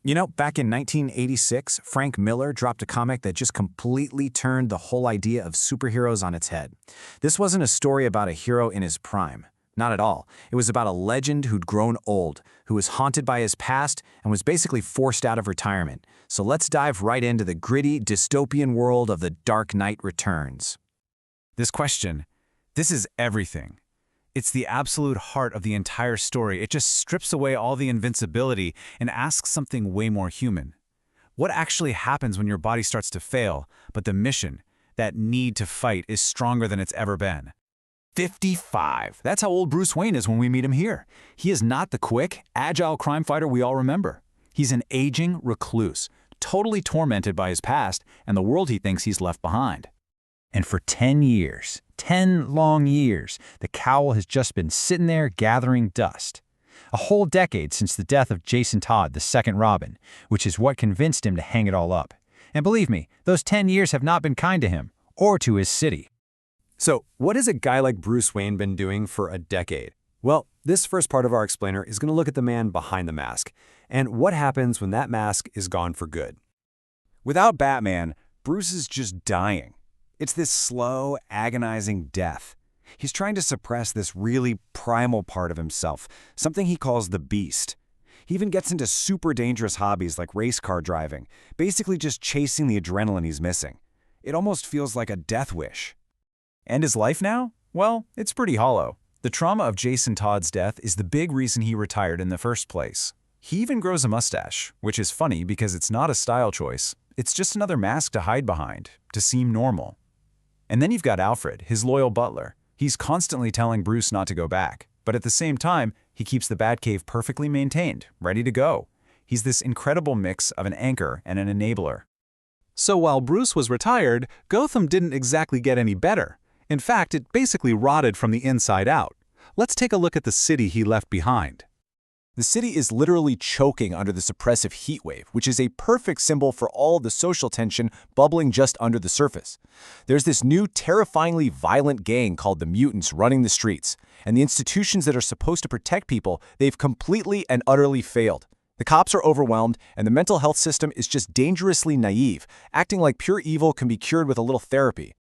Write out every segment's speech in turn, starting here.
You know, back in 1986, Frank Miller dropped a comic that just completely turned the whole idea of superheroes on its head. This wasn't a story about a hero in his prime. Not at all. It was about a legend who'd grown old, who was haunted by his past and was basically forced out of retirement. So let's dive right into the gritty, dystopian world of The Dark Knight Returns. This is everything. It's the absolute heart of the entire story. It just strips away all the invincibility and asks something way more human. What actually happens when your body starts to fail, but the mission, that need to fight, is stronger than it's ever been? 55. That's how old Bruce Wayne is when we meet him here. He is not the quick, agile crime fighter we all remember. He's an aging recluse, totally tormented by his past and the world he thinks he's left behind. And for 10 years, 10 long years, the cowl has just been sitting there gathering dust. A whole decade since the death of Jason Todd, the second Robin, which is what convinced him to hang it all up. And believe me, those 10 years have not been kind to him, or to his city. So, what has a guy like Bruce Wayne been doing for a decade? Well, this first part of our explainer is going to look at the man behind the mask, and what happens when that mask is gone for good. Without Batman, Bruce is just dying. It's this slow, agonizing death. He's trying to suppress this really primal part of himself, something he calls the beast. He even gets into super dangerous hobbies like race car driving, basically just chasing the adrenaline he's missing. It almost feels like a death wish. And his life now? Well, it's pretty hollow. The trauma of Jason Todd's death is the big reason he retired in the first place. He even grows a mustache, which is funny because it's not a style choice. It's just another mask to hide behind, to seem normal. And then you've got Alfred, his loyal butler. He's constantly telling Bruce not to go back, but at the same time, he keeps the Batcave perfectly maintained, ready to go. He's this incredible mix of an anchor and an enabler. So while Bruce was retired, Gotham didn't exactly get any better. In fact, it basically rotted from the inside out. Let's take a look at the city he left behind. The city is literally choking under the suppressive heatwave, which is a perfect symbol for all the social tension bubbling just under the surface. There's this new, terrifyingly violent gang called the Mutants running the streets, and the institutions that are supposed to protect people, they've completely and utterly failed. The cops are overwhelmed, and the mental health system is just dangerously naive, acting like pure evil can be cured with a little therapy.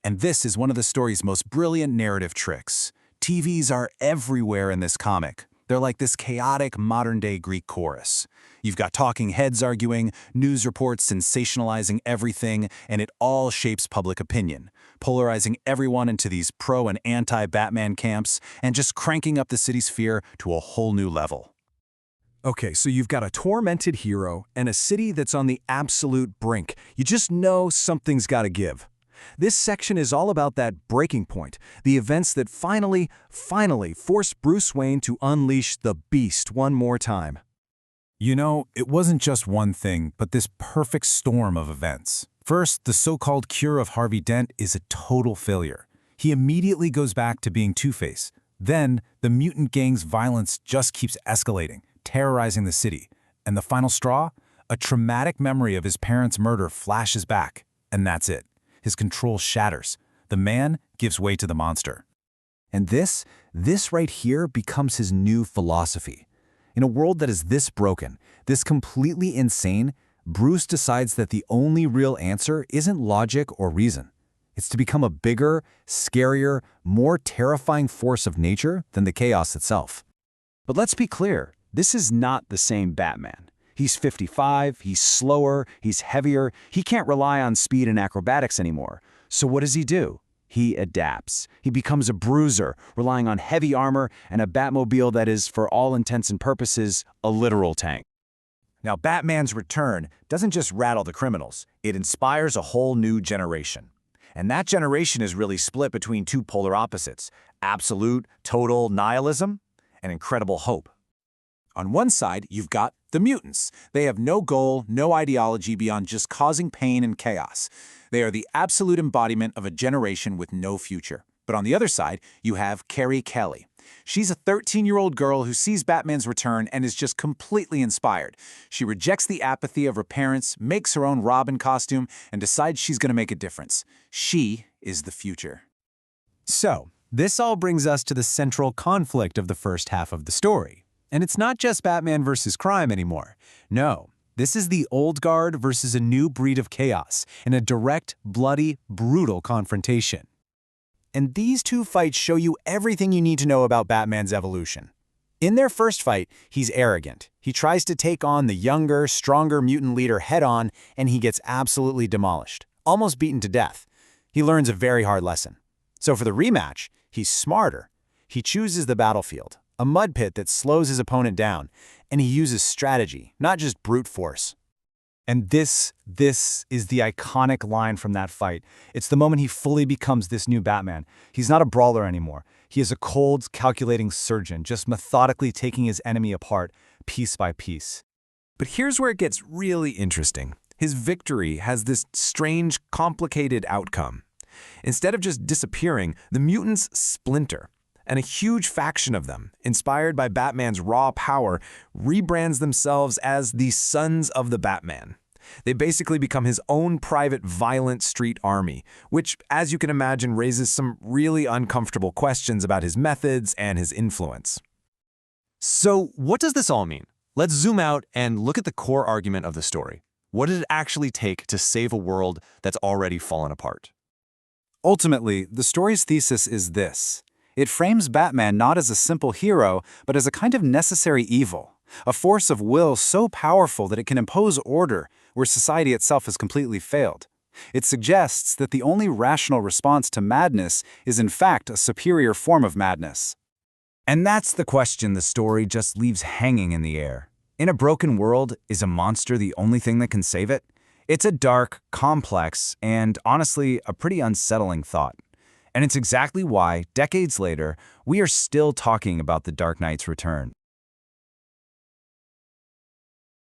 And this is one of the story's most brilliant narrative tricks. TVs are everywhere in this comic. They're like this chaotic modern-day Greek chorus. You've got talking heads arguing, news reports sensationalizing everything, and it all shapes public opinion, polarizing everyone into these pro- and anti-Batman camps, and just cranking up the city's fear to a whole new level. Okay, so you've got a tormented hero and a city that's on the absolute brink. You just know something's got to give. This section is all about that breaking point, the events that finally force Bruce Wayne to unleash the beast one more time. You know, it wasn't just one thing, but this perfect storm of events. First, the so-called cure of Harvey Dent is a total failure. He immediately goes back to being Two-Face. Then, the mutant gang's violence just keeps escalating, terrorizing the city. And the final straw? A traumatic memory of his parents' murder flashes back, and that's it. His control shatters. The man gives way to the monster. And this right here becomes his new philosophy. In a world that is this broken, this completely insane, Bruce decides that the only real answer isn't logic or reason. It's to become a bigger, scarier, more terrifying force of nature than the chaos itself. But let's be clear, this is not the same Batman. He's 55, he's slower, he's heavier, he can't rely on speed and acrobatics anymore. So what does he do? He adapts. He becomes a bruiser, relying on heavy armor and a Batmobile that is, for all intents and purposes, a literal tank. Now, Batman's return doesn't just rattle the criminals, it inspires a whole new generation. And that generation is really split between two polar opposites: absolute, total nihilism and incredible hope. On one side, you've got the mutants. They have no goal, no ideology beyond just causing pain and chaos. They are the absolute embodiment of a generation with no future. But on the other side, you have Carrie Kelly. She's a 13-year-old girl who sees Batman's return and is just completely inspired. She rejects the apathy of her parents, makes her own Robin costume, and decides she's going to make a difference. She is the future. So, this all brings us to the central conflict of the first half of the story. And it's not just Batman versus crime anymore. No, this is the old guard versus a new breed of chaos in a direct, bloody, brutal confrontation. And these two fights show you everything you need to know about Batman's evolution. In their first fight, he's arrogant. He tries to take on the younger, stronger mutant leader head-on, and he gets absolutely demolished, almost beaten to death. He learns a very hard lesson. So for the rematch, he's smarter. He chooses the battlefield, a mud pit that slows his opponent down, and he uses strategy, not just brute force. And this is the iconic line from that fight. It's the moment he fully becomes this new Batman. He's not a brawler anymore. He is a cold, calculating surgeon, just methodically taking his enemy apart, piece by piece. But here's where it gets really interesting. His victory has this strange, complicated outcome. Instead of just disappearing, the mutants splinter. And a huge faction of them, inspired by Batman's raw power, rebrands themselves as the Sons of the Batman. They basically become his own private violent street army, which, as you can imagine, raises some really uncomfortable questions about his methods and his influence. So what does this all mean? Let's zoom out and look at the core argument of the story. What did it actually take to save a world that's already fallen apart? Ultimately, the story's thesis is this. It frames Batman not as a simple hero, but as a kind of necessary evil, a force of will so powerful that it can impose order where society itself has completely failed. It suggests that the only rational response to madness is in fact a superior form of madness. And that's the question the story just leaves hanging in the air. In a broken world, is a monster the only thing that can save it? It's a dark, complex, and honestly, a pretty unsettling thought. And it's exactly why, decades later, we are still talking about The Dark Knight's return.